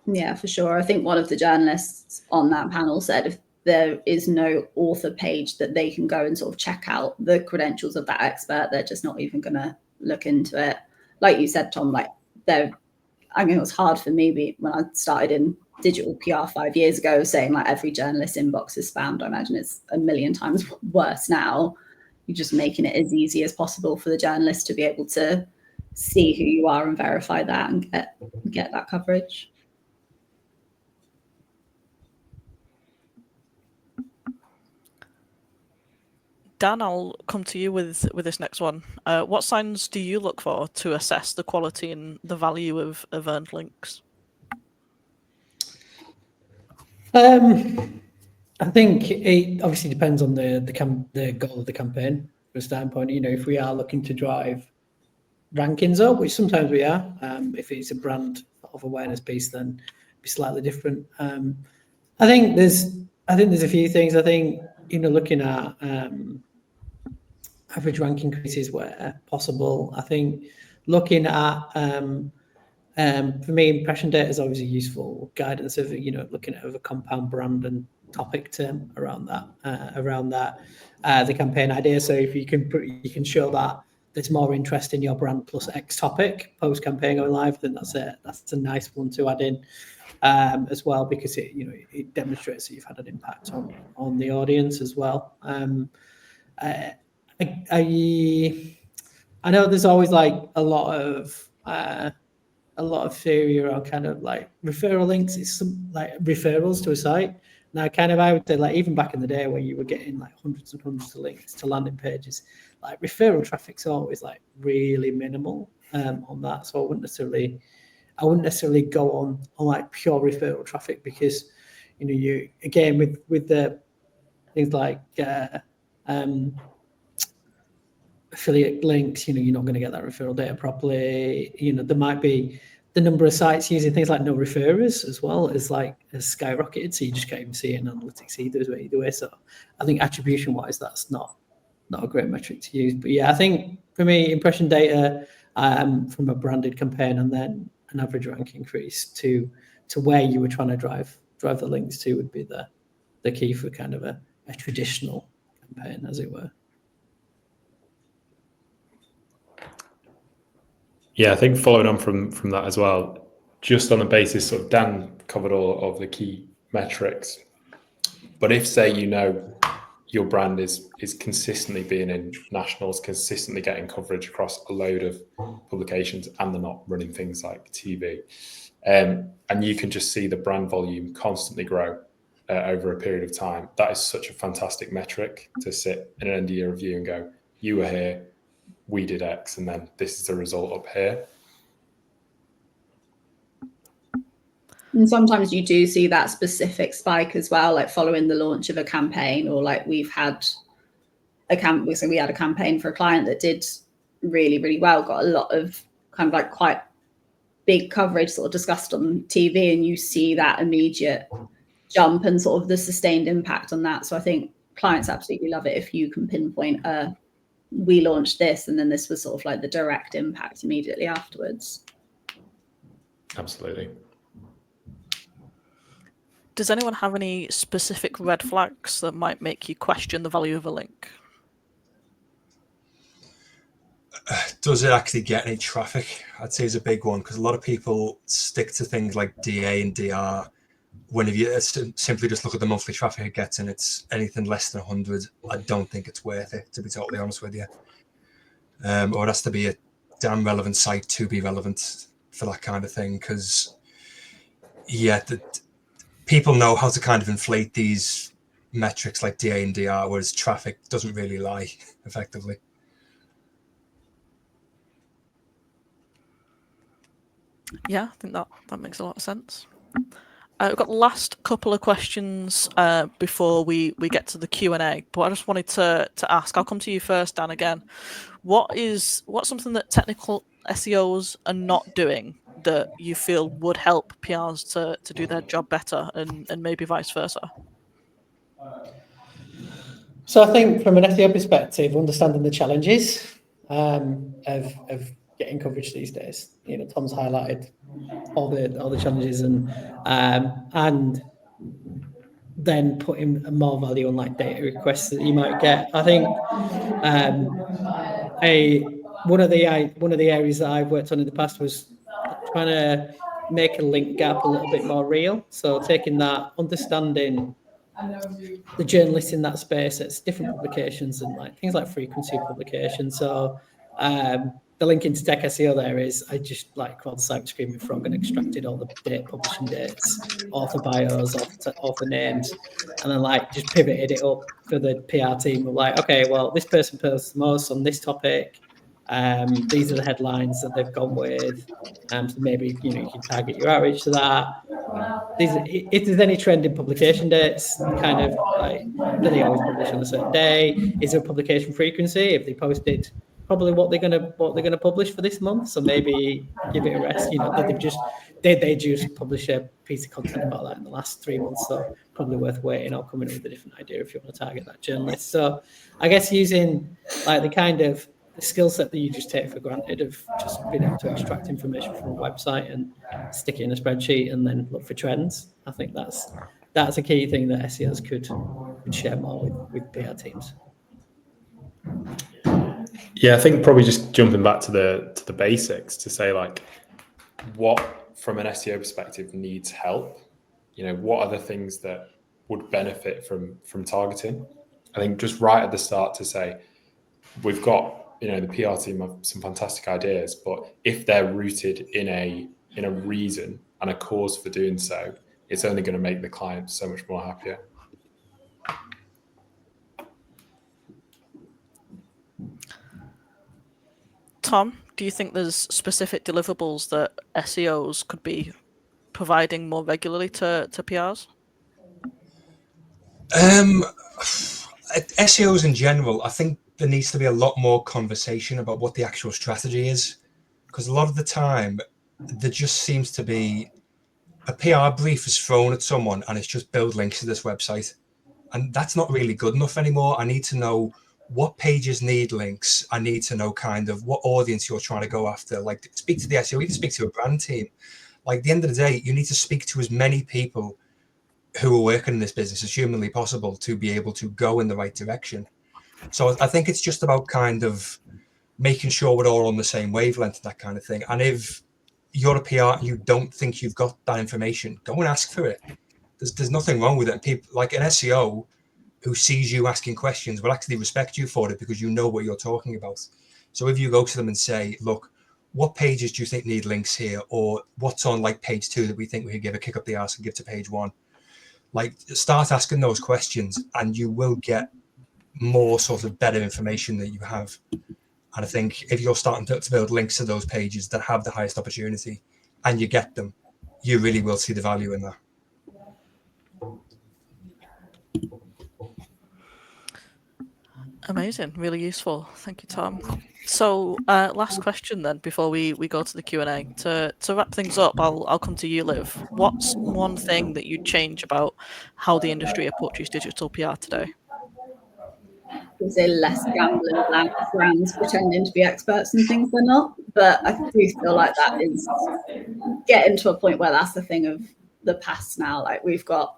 Yeah, for sure. I think one of the journalists on that panel said if there is no author page that they can go and sort of check out the credentials of that expert, they're just not even going to look into it. Like you said, Tom, it was hard for me when I started in digital PR 5 years ago, saying like every journalist inbox is spammed. I imagine it's a million times worse now. You're just making it as easy as possible for the journalist to be able to see who you are and verify that and get that coverage. Dan, I'll come to you with this next one. What signs do you look for to assess the quality and the value of earned links? I think it obviously depends on the goal of the campaign. From a standpoint, if we are looking to drive rankings up, which sometimes we are, if it's a brand of awareness piece, then it'd be slightly different. I think there's a few things. I think looking at average rank increases where possible. I think looking at for me, impression data is obviously useful guidance of looking at a compound brand and topic term around that the campaign idea. So if you can show that there's more interest in your brand plus X topic post campaign going live, then that's a nice one to add in as well, because it demonstrates that you've had an impact on the audience as well. I know there's always like a lot of theory around kind of like referral links. It's some like referrals to a site. Now, I would say like even back in the day when you were getting like hundreds and hundreds of links to landing pages, like referral traffic's always like really minimal on that. So I wouldn't necessarily go on like pure referral traffic, because you again with the things like affiliate links, you're not going to get that referral data properly. There might be the number of sites using things like no referrers as well has skyrocketed, so you just can't even see it in analytics either way. So I think attribution wise, that's not a great metric to use. But yeah, I think for me, impression data from a branded campaign, and then an average rank increase to where you were trying to drive the links to would be the key for kind of a traditional campaign, as it were. Yeah, I think following on from that as well, just on the basis of Dan covered all of the key metrics, but if say your brand is consistently being in nationals, consistently getting coverage across a load of publications, and they're not running things like TV, and you can just see the brand volume constantly grow over a period of time, that is such a fantastic metric to sit in an end of year review and go, you were here, we did X, and then this is the result up here. And sometimes you do see that specific spike as well, like following the launch of a campaign, or like we had a campaign for a client that did really, really well, got a lot of kind of like quite big coverage sort of discussed on TV, and you see that immediate jump and sort of the sustained impact on that. So I think clients absolutely love it if you can pinpoint we launched this, and then this was sort of like the direct impact immediately afterwards. Absolutely. Does anyone have any specific red flags that might make you question the value of a link? Does it actually get any traffic? I'd say is a big one, because a lot of people stick to things like DA and DR. When if you simply just look at the monthly traffic it gets, and it's anything less than 100, I don't think it's worth it, to be totally honest with you. Or it has to be a damn relevant site to be relevant for that kind of thing, because people know how to kind of inflate these metrics like DA and DR, whereas traffic doesn't really lie effectively. Yeah, I think that makes a lot of sense. We've got the last couple of questions before we get to the Q&A, but I just wanted to ask, I'll come to you first, Dan, again. What's something that technical SEOs are not doing that you feel would help PRs to do their job better, and maybe vice versa? So I think from an SEO perspective, understanding the challenges of getting coverage these days. You know, Tom's highlighted all the challenges and then putting more value on like data requests that you might get. I think one of the areas that I've worked on in the past was trying to make a link gap a little bit more real. So taking that, understanding the journalists in that space, it's different publications and like things like frequency of publication. So the link into TechSEO there is I just like crawled the site screaming frog and extracted all the publishing dates, author bios, author names, and then like just pivoted it up for the PR team. Of like, okay, well, this person posts the most on this topic. These are the headlines that they've gone with. So maybe you can target your outreach to that. If there's any trend in publication dates, kind of like, do they always publish on a certain day? Is there a publication frequency? If they posted probably what they're gonna publish for this month, so maybe give it a rest. Did they just publish a piece of content about that in the last 3 months? So probably worth waiting or coming up with a different idea if you want to target that journalist. So I guess using like the kind of the skill set that you just take for granted of just being able to extract information from a website and stick it in a spreadsheet and then look for trends. I think that's a key thing that SEOs could share more with PR teams. Yeah, I think probably just jumping back to the basics to say like what from an SEO perspective needs help. What are the things that would benefit from targeting? I think just right at the start to say we've got the PR team have some fantastic ideas, but if they're rooted in a reason and a cause for doing so, it's only going to make the client so much more happier. Tom, do you think there's specific deliverables that SEOs could be providing more regularly to PRs? SEOs in general, I think there needs to be a lot more conversation about what the actual strategy is, because a lot of the time there just seems to be a PR brief is thrown at someone and it's just build links to this website, and that's not really good enough anymore. I need to know what pages need links. I need to know kind of what audience you're trying to go after. Like, speak to the SEO, even speak to a brand team. Like, at the end of the day, you need to speak to as many people who are working in this business as humanly possible to be able to go in the right direction. So I think it's just about kind of making sure we're all on the same wavelength, that kind of thing. And if you're a PR and you don't think you've got that information, go and ask for it. There's nothing wrong with it. People like an SEO who sees you asking questions will actually respect you for it because you know what you're talking about. So if you go to them and say, look, what pages do you think need links here? Or what's on like page 2 that we think we could give a kick up the arse and give to page 1? Like, start asking those questions and you will get more sort of better information that you have. And I think if you're starting to build links to those pages that have the highest opportunity and you get them, you really will see the value in that. Amazing, really useful. Thank you, Tom. So last question then before we go to the Q&A. To wrap things up, I'll come to you, Liv. What's one thing that you'd change about how the industry approaches digital PR today? I'd say less gambling brands pretending to be experts and things they're not. But I do feel like that is getting to a point where that's the thing of the past now. Like, we've got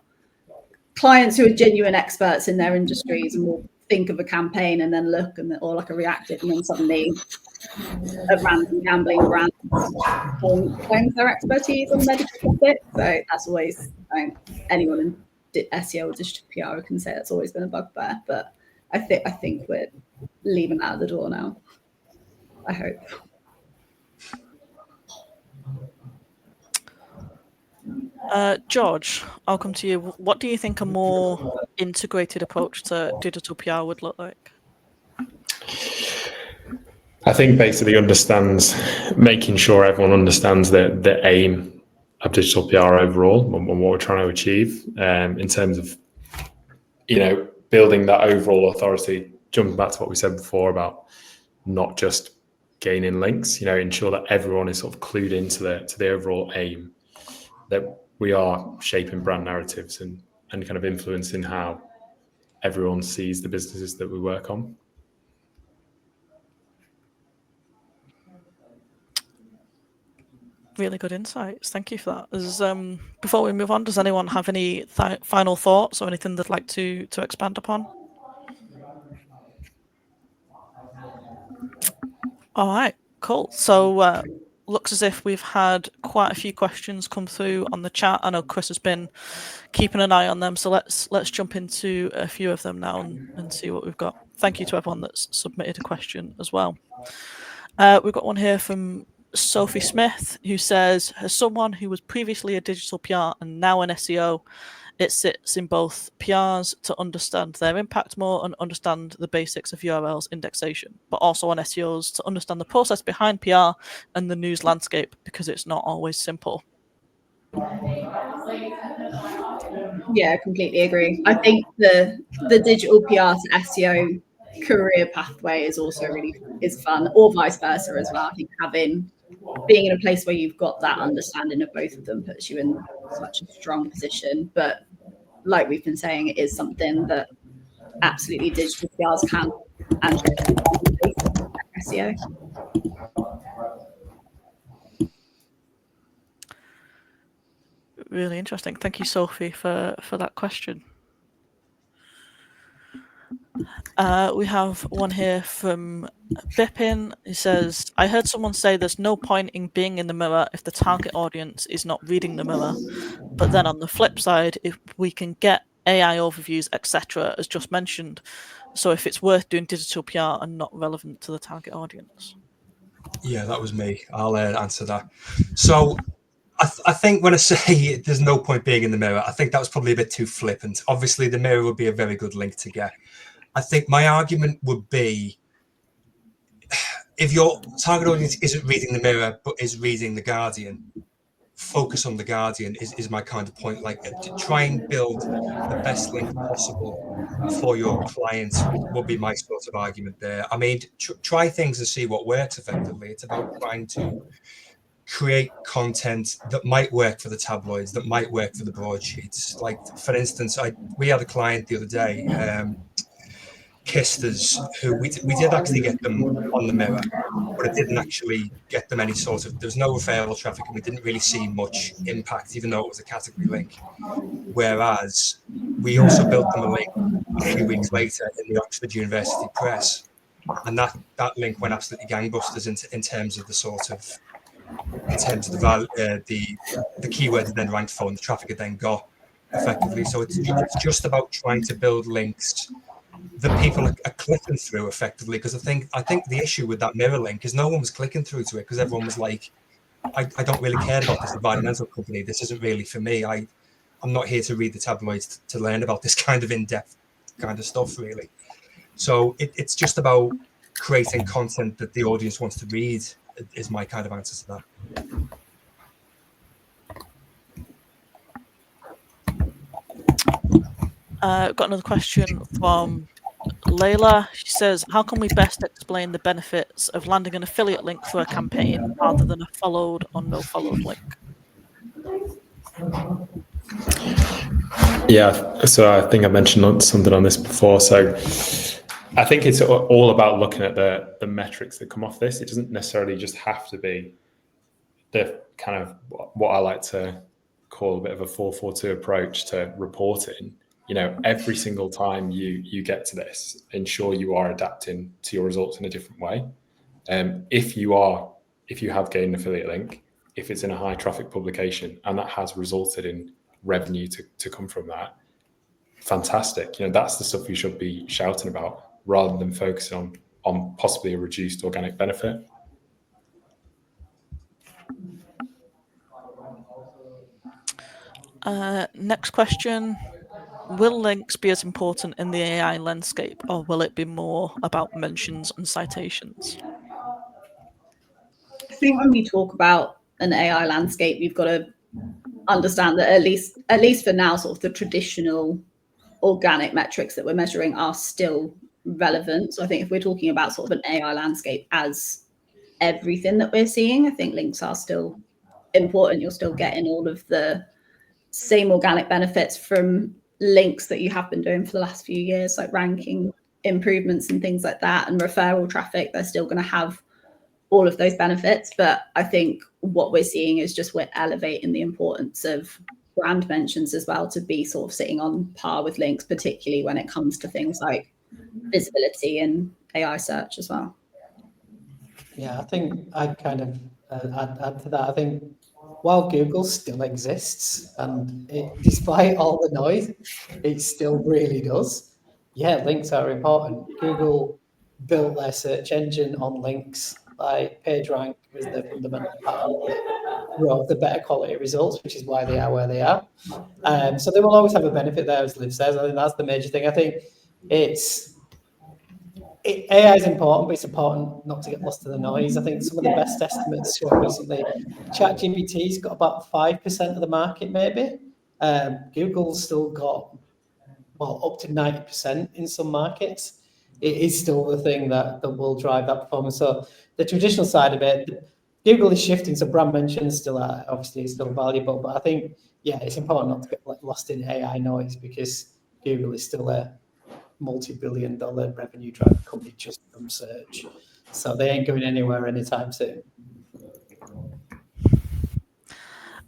clients who are genuine experts in their industries and will think of a campaign and then look or like a reactive, and then suddenly a random gambling brand claims their expertise on medical topics. So that's always, anyone in SEO or digital PR can say that's always been a bugbear. But I think we're leaving that at the door now, I hope. George, I'll come to you. What do you think a more integrated approach to digital PR would look like? I think basically making sure everyone understands the aim digital PR overall and what we're trying to achieve in terms of, building that overall authority. Jumping back to what we said before about not just gaining links, ensure that everyone is sort of clued into the overall aim, that we are shaping brand narratives and kind of influencing how everyone sees the businesses that we work on. Really good insights. Thank you for that. Before we move on, does anyone have any final thoughts or anything they'd like to expand upon? All right, cool. So looks as if we've had quite a few questions come through on the chat. I know Chris has been keeping an eye on them, so let's jump into a few of them now and see what we've got. Thank you to everyone that's submitted a question as well. We've got one here from Sophie Smith, who says, as someone who was previously a digital PR and now an SEO, it sits in both PRs to understand their impact more and understand the basics of URLs indexation, but also on SEOs to understand the process behind PR and the news landscape, because it's not always simple. Yeah, I completely agree. I think the digital PR to SEO career pathway is also is fun, or vice versa as well. I think being in a place where you've got that understanding of both of them puts you in such a strong position. But like we've been saying, it is something that absolutely digital PRs can and SEO. Really interesting. Thank you, Sophie, for that question. We have one here from Bipin. He says, I heard someone say there's no point in being in the mirror if the target audience is not reading the mirror. But then on the flip side, if we can get AI overviews, etc., as just mentioned, so if it's worth doing digital PR and not relevant to the target audience. Yeah, that was me. I'll answer that. So I think when I say there's no point being in the mirror, I think that was probably a bit too flippant. Obviously, the mirror would be a very good link to get. I think my argument would be, if your target audience isn't reading the mirror but is reading the Guardian, focus on the Guardian is my kind of point. Like, to try and build the best link possible for your clients would be my sort of argument there. I mean, try things and see what works effectively. It's about trying to create content that might work for the tabloids, that might work for the broadsheets. Like, for instance, we had a client the other day, Kisters, who we did actually get them on the mirror, but it didn't actually get them any sort of, there was no referral traffic and we didn't really see much impact, even though it was a category link. Whereas we also built them a link a few weeks later in the Oxford University Press, and that link went absolutely gangbusters in terms of the sort of, in terms of the keywords it then ranked for and the traffic it then got effectively. So it's just about trying to build links that people are clicking through effectively, because I think the issue with that mirror link is no one was clicking through to it because everyone was like, I don't really care about this environmental company. This isn't really for me. I'm not here to read the tabloids to learn about this kind of in-depth kind of stuff, really. So it's just about creating content that the audience wants to read is my kind of answer to that. Got another question from Layla. She says, how can we best explain the benefits of landing an affiliate link through a campaign rather than a followed or no followed link? Yeah, so I think I mentioned something on this before. So I think it's all about looking at the metrics that come off this. It doesn't necessarily just have to be the kind of what I like to call a bit of a 4-4-2 approach to reporting. Every single time you get to this, ensure you are adapting to your results in a different way. If you have gained an affiliate link, if it's in a high traffic publication and that has resulted in revenue to come from that, fantastic. That's the stuff you should be shouting about rather than focusing on possibly a reduced organic benefit. Next question. Will links be as important in the AI landscape, or will it be more about mentions and citations? I think when we talk about an AI landscape, you've got to understand that at least for now, sort of the traditional organic metrics that we're measuring are still relevant. So I think if we're talking about sort of an AI landscape as everything that we're seeing, I think links are still important. You're still getting all of the same organic benefits from links that you have been doing for the last few years, like ranking improvements and things like that, and referral traffic. They're still going to have all of those benefits. But I think what we're seeing is just we're elevating the importance of brand mentions as well to be sort of sitting on par with links, particularly when it comes to things like visibility and AI search as well. Yeah, I think I kind of add to that. I think while Google still exists, and despite all the noise, it still really does. Yeah, links are important. Google built their search engine on links. Like PageRank was the fundamental part that drove the better quality results, which is why they are where they are. So they will always have a benefit there, as Liv says. I think that's the major thing. I think AI is important, but it's important not to get lost in the noise. I think some of the best estimates shown recently, ChatGPT's got about 5% of the market, maybe. Google's still got, well, up to 90% in some markets. It is still the thing that will drive that performance. So the traditional side of it, Google is shifting, so brand mentions still are obviously still valuable, but I think, yeah, it's important not to get lost in AI noise because Google is still a multi-billion-dollar revenue drive company just from search. So they ain't going anywhere anytime soon.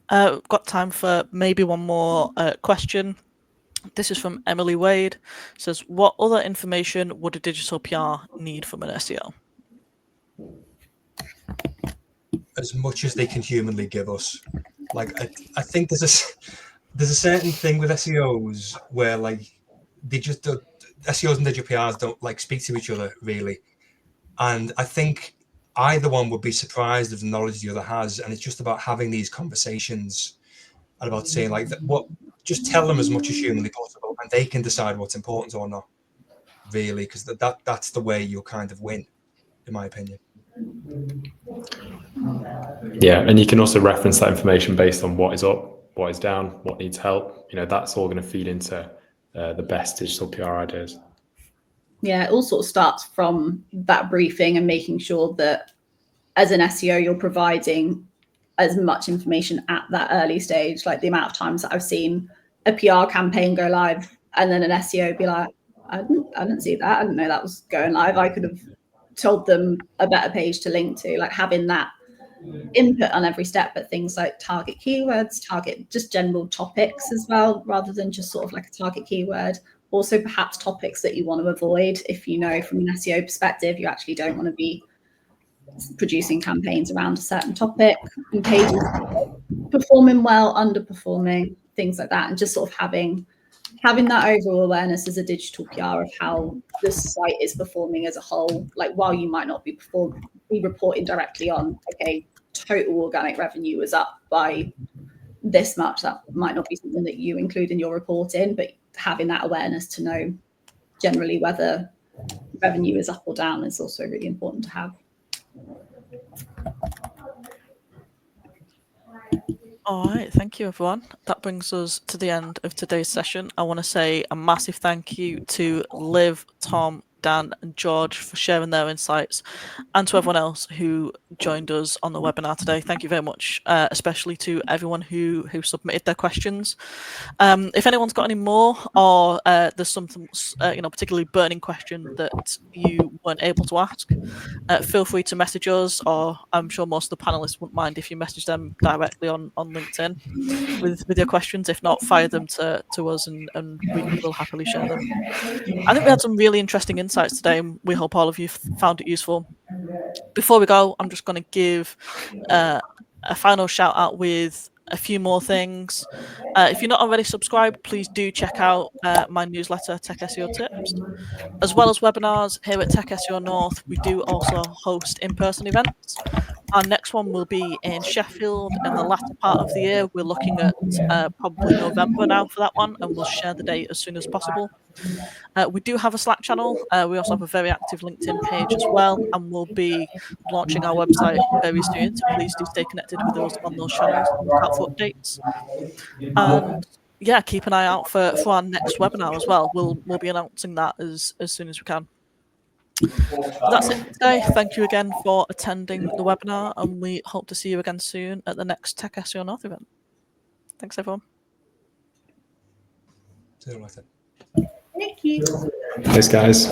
Got time for maybe one more question. This is from Emily Wade. It says, what other information would a digital PR need from an SEO? As much as they can humanly give us. Like I think there's a certain thing with SEOs where like they just don't, SEOs and digital PRs don't like speak to each other really, and I think either one would be surprised of the knowledge the other has, and it's just about having these conversations and about saying like just tell them as much as humanly possible, and they can decide what's important or not, really, because that's the way you'll kind of win, in my opinion. Yeah, and you can also reference that information based on what is up, what is down, what needs help. You know, that's all going to feed into the best digital PR ideas. Yeah, it all sort of starts from that briefing and making sure that as an SEO, you're providing as much information at that early stage. Like the amount of times that I've seen a PR campaign go live and then an SEO be like, I didn't see that. I didn't know that was going live. I could have told them a better page to link to, like having that input on every step, but things like target keywords, target just general topics as well, rather than just sort of like a target keyword. Also perhaps topics that you want to avoid. If you know from an SEO perspective, you actually don't want to be producing campaigns around a certain topic, and pages performing well, underperforming, things like that, and just sort of having that overall awareness as a digital PR of how the site is performing as a whole. Like while you might not be reporting directly on, okay, total organic revenue was up by this much, that might not be something that you include in your reporting, but having that awareness to know generally whether revenue is up or down is also really important to have. All right, thank you, everyone. That brings us to the end of today's session. I want to say a massive thank you to Liv, Tom, Dan, and George for sharing their insights, and to everyone else who joined us on the webinar today. Thank you very much, especially to everyone who submitted their questions. If anyone's got any more, or there's something particularly burning question that you weren't able to ask, feel free to message us, or I'm sure most of the panelists wouldn't mind if you message them directly on LinkedIn with your questions. If not, fire them to us, and we will happily share them. I think we had some really interesting insights today, and we hope all of you found it useful. Before we go, I'm just going to give a final shout out with a few more things. If you're not already subscribed, please do check out my newsletter, Tech SEO Tips. As well as webinars here at Tech SEO North, we do also host in-person events. Our next one will be in Sheffield in the latter part of the year. We're looking at probably November now for that one, and we'll share the date as soon as possible. We do have a Slack channel. We also have a very active LinkedIn page as well, and we'll be launching our website very soon. So please do stay connected with us on those channels and look out for updates. And yeah, keep an eye out for our next webinar as well. We'll be announcing that as soon as we can. So that's it for today. Thank you again for attending the webinar, and we hope to see you again soon at the next Tech SEO North event. Thanks, everyone. See you later. Thank you. Thanks, guys.